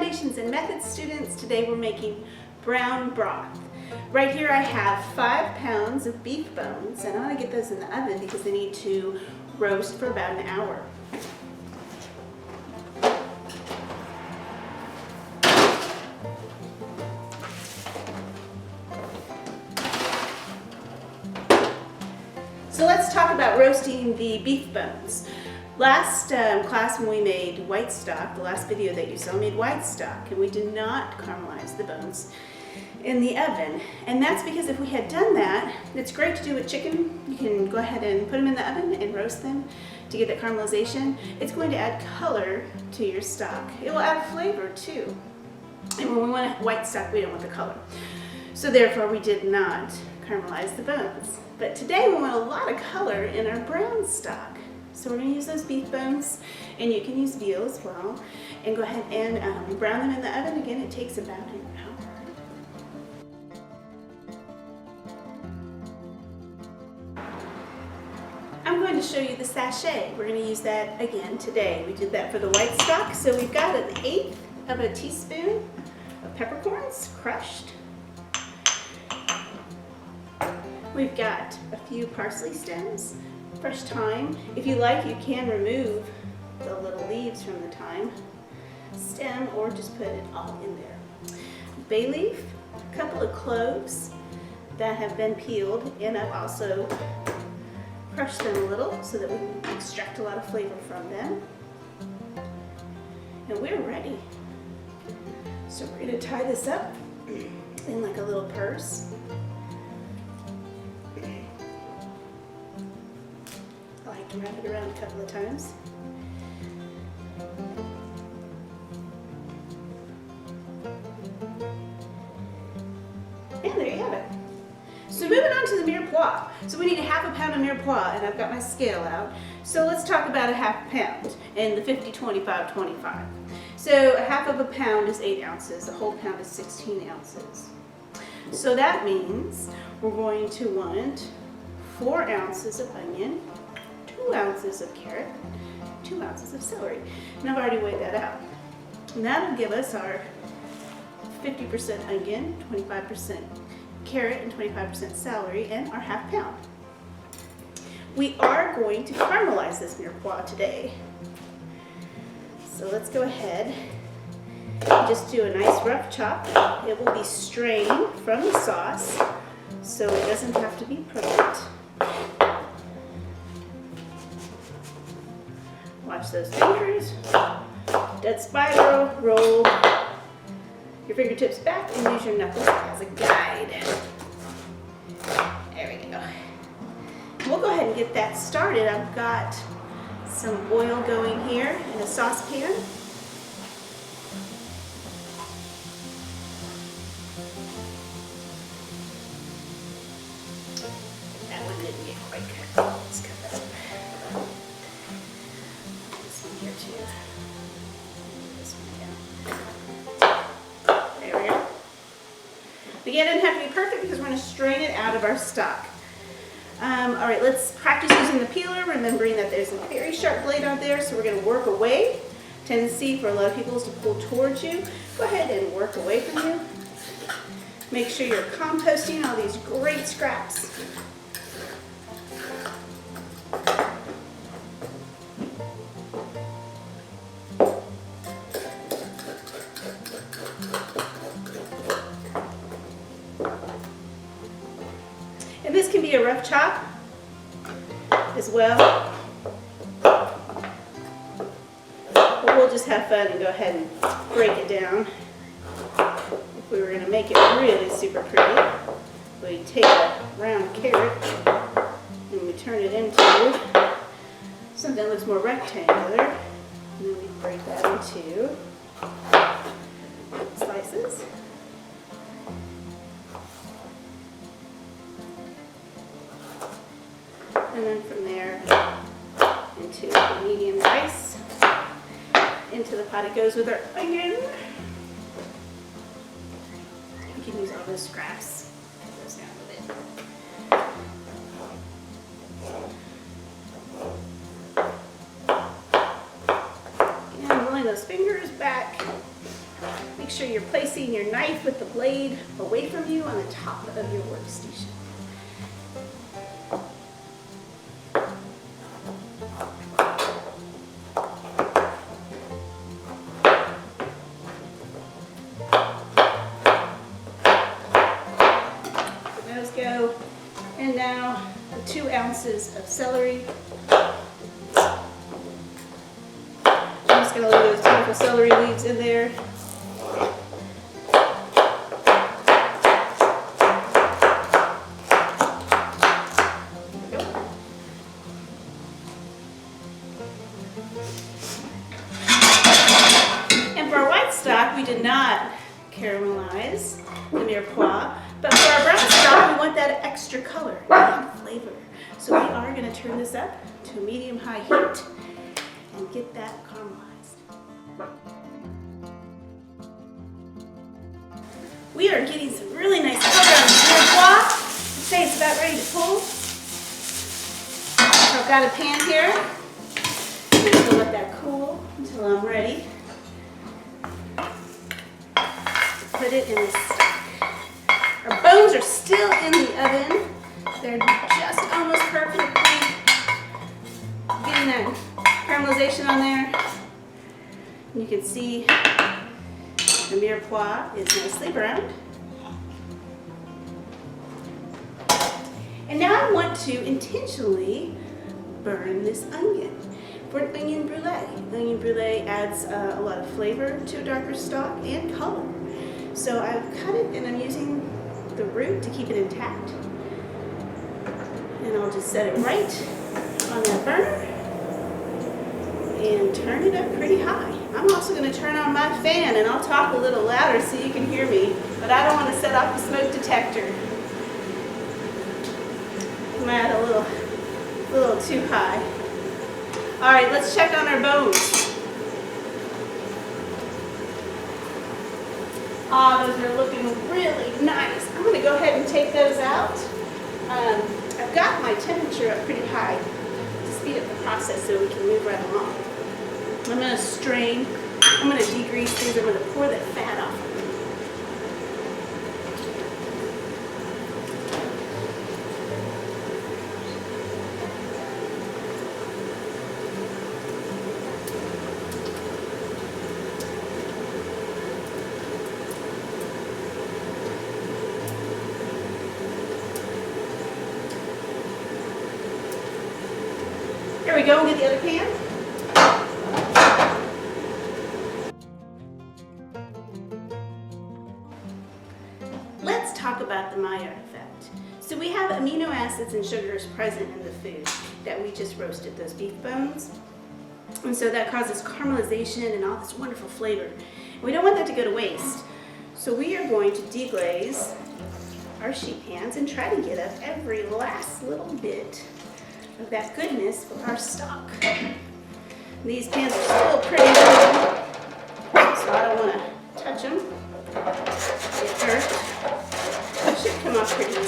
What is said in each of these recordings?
Foundations and Methods students. Today we're making brown broth. Right here I have 5 pounds of beef bones, and I want to get those in the oven because they need to roast for about an hour. So let's talk about roasting the beef bones. Last class when we made white stock, the last video that you saw, made white stock, and we did not caramelize the bones in the oven. And that's because if we had done that, it's great to do with chicken. You can go ahead and put them in the oven and roast them to get that caramelization. It's going to add color to your stock. It will add flavor too. And when we want white stock, we don't want the color. So therefore we did not caramelize the bones. But today we want a lot of color in our brown stock. So we're going to use those beef bones, and you can use veal as well, and go ahead and brown them in the oven. Again, it takes about an hour. I'm going to show you the sachet. We're going to use that again today. We did that for the white stock, so we've got 1/8 of a teaspoon of peppercorns crushed. We've got a few parsley stems, fresh thyme. If you like, you can remove the little leaves from the thyme stem or just put it all in there. Bay leaf, a couple of cloves that have been peeled, and I've also crushed them a little so that we can extract a lot of flavor from them. And we're ready. So we're going to tie this up in like a little purse. I like to wrap it around a couple of times. And there you have it. So moving on to the mirepoix. So we need 1/2 pound of mirepoix, and I've got my scale out. So let's talk about 1/2 pound and the 50-25-25. So 1/2 pound is 8 ounces, a whole pound is 16 ounces. So that means we're going to want 4 ounces of onion, 2 ounces of carrot, 2 ounces of celery. And I've already weighed that out. And that'll give us our 50% onion, 25% carrot, and 25% celery, and our 1/2 pound. We are going to caramelize this mirepoix today. So let's go ahead and just do a nice rough chop. It will be strained from the sauce, so it doesn't have to be perfect. Watch those fingers. Dead spiral, roll your fingertips back and use your knuckles as a guide. There we go. We'll go ahead and get that started. I've got some oil going here in a saucepan. That one didn't get quite cut. Let's cut that up. This one here too. This one down. There we go. Again, it doesn't have to be perfect because we're going to strain it out of our stock. All right, let's practice using the peeler, remembering that there's a very sharp blade out there, so we're going to work away. Tendency for a lot of people is to pull towards you. Go ahead and work away from you. Make sure you're composting all these great scraps. And this can be a rough chop as well. But we'll just have fun and go ahead and break it down. If we were going to make it really super pretty, we take a round carrot and we turn it into something that looks more rectangular. And then we break that into slices. And then from there into a medium dice. Into the pot it goes with our onion. You can use all those scraps. Cut those down a bit. And rolling those fingers back. make sure you're placing your knife with the blade away from you on the top of your workstation. Those go. And now the 2 ounces of celery. I'm just going to leave those beautiful celery leaves in there. And for our white stock, we did not caramelize the mirepoix, but for our brown stock, we want that extra color and flavor. So we are going to turn this up to a medium-high heat and get that caramelized. We are getting some really nice color on the mirepoix. I'd say it's about ready to pull. I've got a pan here. I'm just going to let that cool until I'm ready to put it in the stock. Our bones are still in the oven. They're just almost perfectly getting that caramelization on there. You can see the mirepoix is nicely browned. And now I want to intentionally burn this onion for an onion brulee. Onion brulee adds a lot of flavor to a darker stock and color. So I've cut it and I'm using the root to keep it intact. And I'll just set it right on that burner and turn it up pretty high. I'm also going to turn on my fan and I'll talk a little louder so you can hear me, but I don't want to set off the smoke detector. I'm at a little too high. All right, let's check on our bones. Ah, those are looking really nice. I'm going to go ahead and take those out. I've got my temperature up pretty high to speed up the process so we can move right along. I'm going to strain. I'm going to degrease these. I'm going to pour that fat off. Here we go, and get the other pan. Let's talk about the Maillard effect. So we have amino acids and sugars present in the food that we just roasted, those beef bones. And so that causes caramelization and all this wonderful flavor. We don't want that to go to waste. So we are going to deglaze our sheet pans and try to get up every last little bit of that goodness for our stock. These pans are still pretty new, so I don't want to touch them. Get hurt. It should come off pretty easy.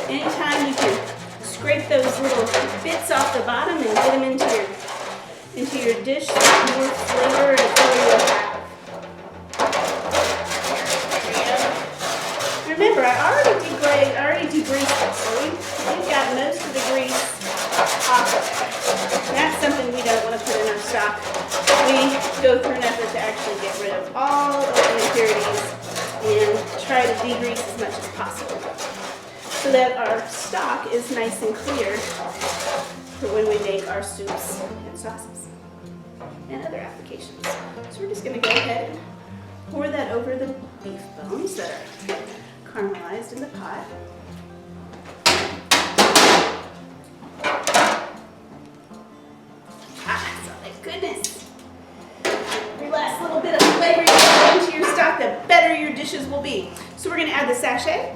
Anytime you can scrape those little bits off the bottom and get them into your dish, the more flavor and color you'll have. Remember, I already degreased it, so we've got most of the grease off of it. And that's something we don't want to put in our stock. We go through an effort to actually get rid of all of the impurities and try to degrease as much as possible so that our stock is nice and clear for when we make our soups and sauces and other applications. So we're just going to go ahead and pour that over the beef bones that are caramelized in the pot. Ah, so that goodness. Every last little bit of flavor you put into your stock, the better your dishes will be. So we're going to add the sachet.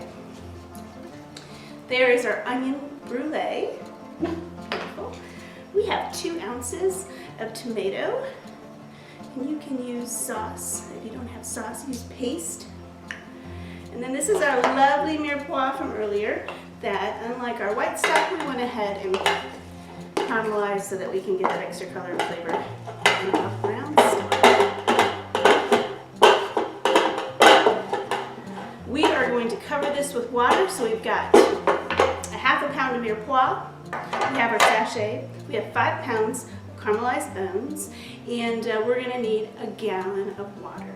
There is our onion brulee. Beautiful. We have 2 ounces of tomato. And you can use sauce. If you don't have sauce, use paste. And then this is our lovely mirepoix from earlier that, unlike our white stock, we went ahead and caramelize so that we can get that extra color and flavor in our brown stock. We are going to cover this with water, so we've got a half a pound of mirepoix, we have our sachet, we have 5 pounds of caramelized bones, and we're going to need a gallon of water.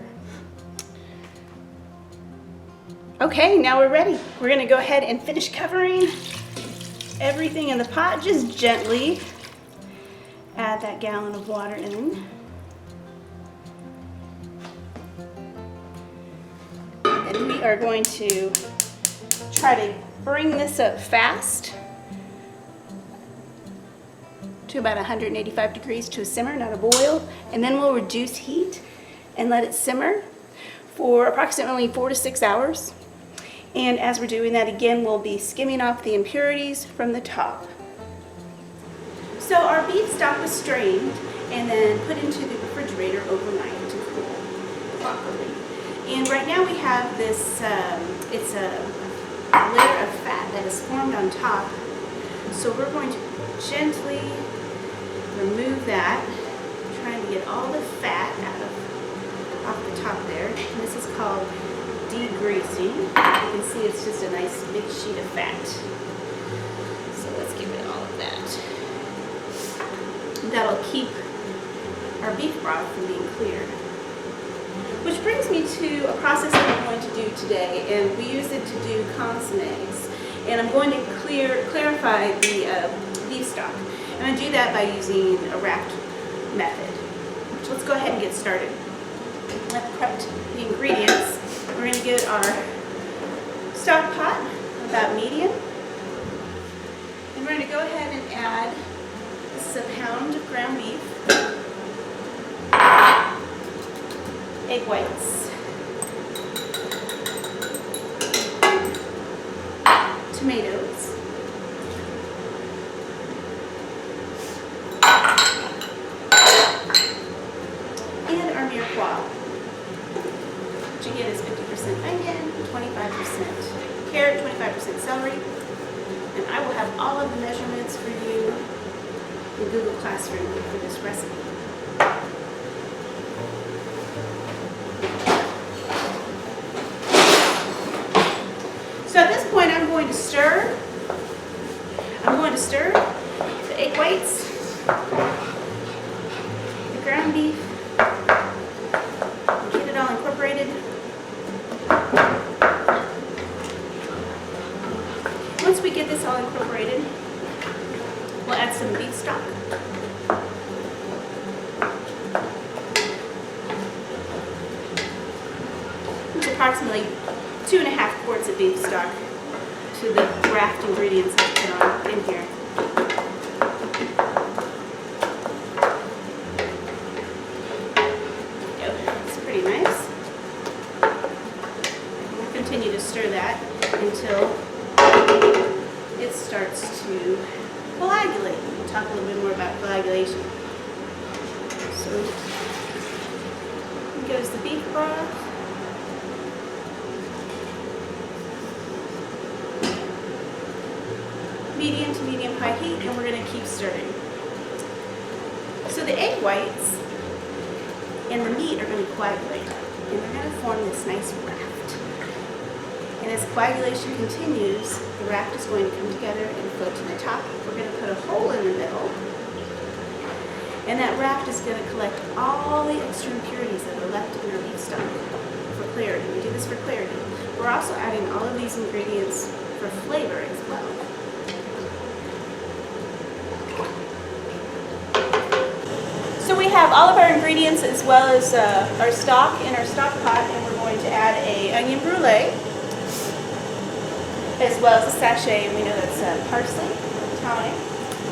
Okay, now we're ready. We're going to go ahead and finish covering everything in the pot. Just gently add that gallon of water in. And we are going to try to bring this up fast to about 185 degrees to a simmer, not a boil. And then we'll reduce heat and let it simmer for approximately 4 to 6 hours. And as we're doing that, again, we'll be skimming off the impurities from the top. So our beef stock was strained and then put into the refrigerator overnight to cool properly. And right now we have this, it's a layer of fat that is formed on top. So we're going to gently remove that, trying to get all the fat off the top there. And this is called degreasing. You can see it's just a nice big sheet of fat. So let's get rid of all of that. That'll keep our beef broth from being cleared. Which brings me to a process that I'm going to do today, and we use it to do consommes. And I'm going to clarify the beef stock. And I do that by using a wrapped method. So let's go ahead and get started. I've prepped the ingredients. We're going to get our stock pot about medium. And we're going to go ahead and add, this is a pound of ground beef, egg whites, tomatoes, and our mirepoix, which again is 50% onion, 25% carrot, 25% celery. And I will have all of the measurements for you in Google Classroom for this recipe. So at this point I'm going to stir. The egg whites, the ground beef, get it all incorporated. Once we get this all incorporated, we'll add some beef stock. It's approximately 2.5 quarts of beef stock to the wrapped ingredients I put on in here. It's pretty nice. We'll continue to stir that until it starts to coagulate. We'll talk a little bit more about coagulation. So here goes the beef broth. Medium to medium-high heat, and we're going to keep stirring. So the egg whites and the meat are going to coagulate, and they're going to form this nice raft. And as coagulation continues, the raft is going to come together and float to the top. We're going to put a hole in the middle, and that raft is going to collect all the extra impurities that are left in our beef stock for clarity. We do this for clarity. We're also adding all of these ingredients for flavor as well. So we have all of our ingredients as well as our stock in our stock pot, and we're going to add a onion brulee as well as a sachet, and we know that's parsley, thyme,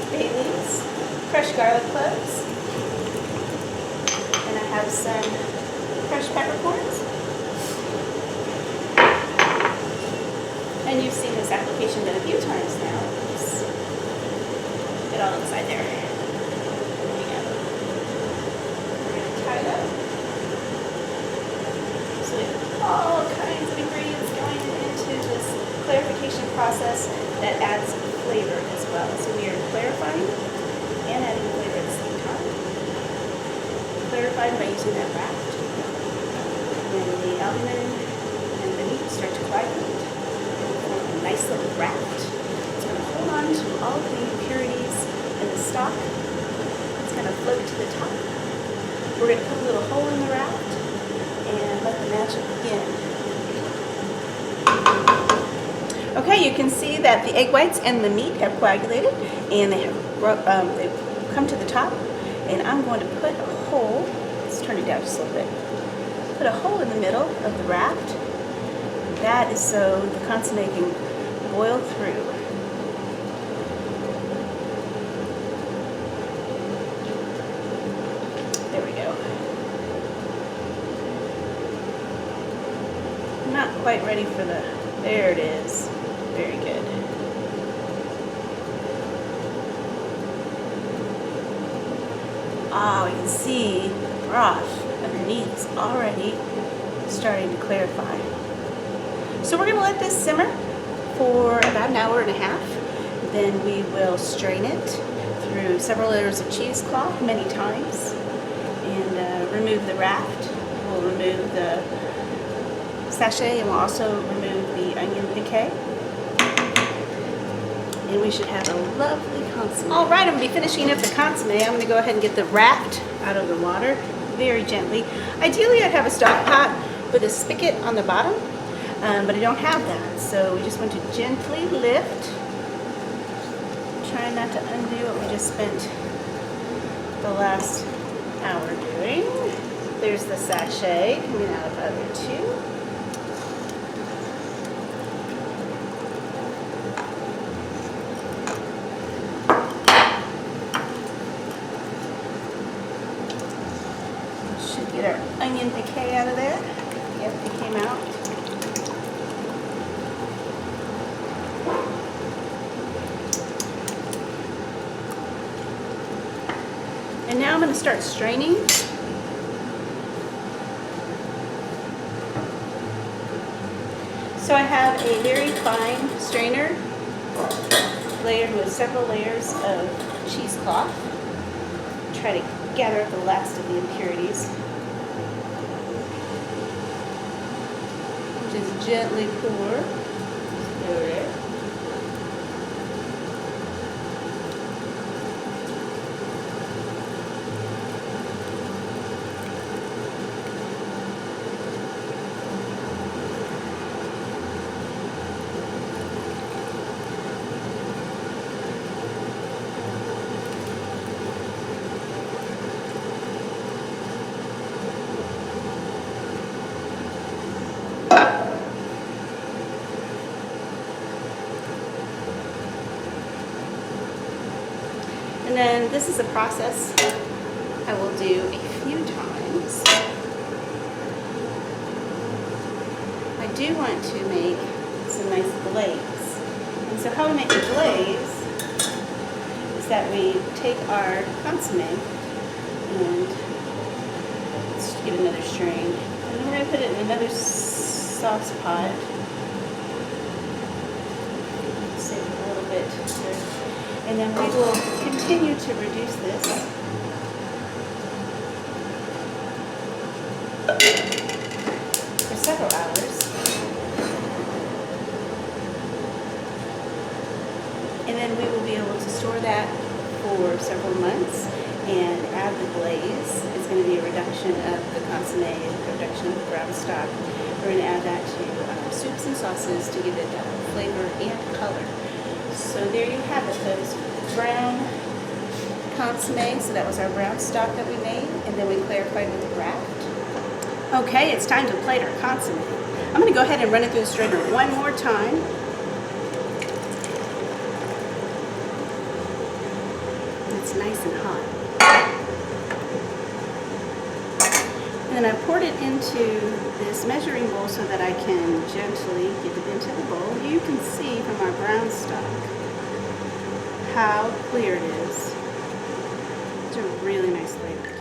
bay leaves, crushed garlic cloves, and I have some crushed peppercorns. And you've seen this application done a few times now. Just get all inside there. All kinds of ingredients going into this clarification process that adds flavor as well. So we are clarifying and adding the flavor at the same time. Clarified by using that raft. When the albumin and the meat start to coagulate, form a nice little raft. It's going to hold on to all the impurities in the stock. It's going to float to the top. We're going to put a little hole in the raft and let the magic begin. Okay, you can see that the egg whites and the meat have coagulated and they've come to the top. And I'm going to put a hole, let's turn it down just a little bit, put a hole in the middle of the raft. That is so the consommé can boil through. There we go. I'm not quite ready for the, there it is. Very good. Ah, we can see the broth underneath is already starting to clarify. So we're going to let this simmer for about an hour and a half. Then we will strain it through several layers of cheesecloth many times and remove the raft. We'll remove the sachet and we'll also remove the onion piquet. And we should have a lovely consommé. All right, I'm going to be finishing up the consommé. I'm going to go ahead and get the raft out of the water very gently. Ideally, I'd have a stock pot with a spigot on the bottom, but I don't have that. So we just want to gently lift. Try not to undo what we just spent the last hour doing. There's the sachet coming out of other two. Get our onion piquet out of there. Yep, it came out. And now I'm going to start straining. So I have a very fine strainer layered with several layers of cheesecloth. Try to gather up the last of the impurities. Just gently pour. There. And then this is a process I will do a few times. I do want to make some nice glaze. And so how we make a glaze is that we take our consommé and let's give it another strain. And then we're going to put it in another sauce pot. Save it a little bit here. And then we will continue to reduce this for several hours. And then we will be able to store that for several months and add the glaze. It's going to be a reduction of the consommé, a reduction of the brown stock. We're going to add that to soups and sauces to give it flavor and color. So there you have it, those brown consommé. So that was our brown stock that we made, and then we clarified with the raft. Okay, it's time to plate our consommé. I'm going to go ahead and run it through the strainer one more time. It's nice and hot. And then I poured it into this measuring bowl so that I can gently get it into the bowl. You can see from our brown stock how clear it is. It's a really nice flavor.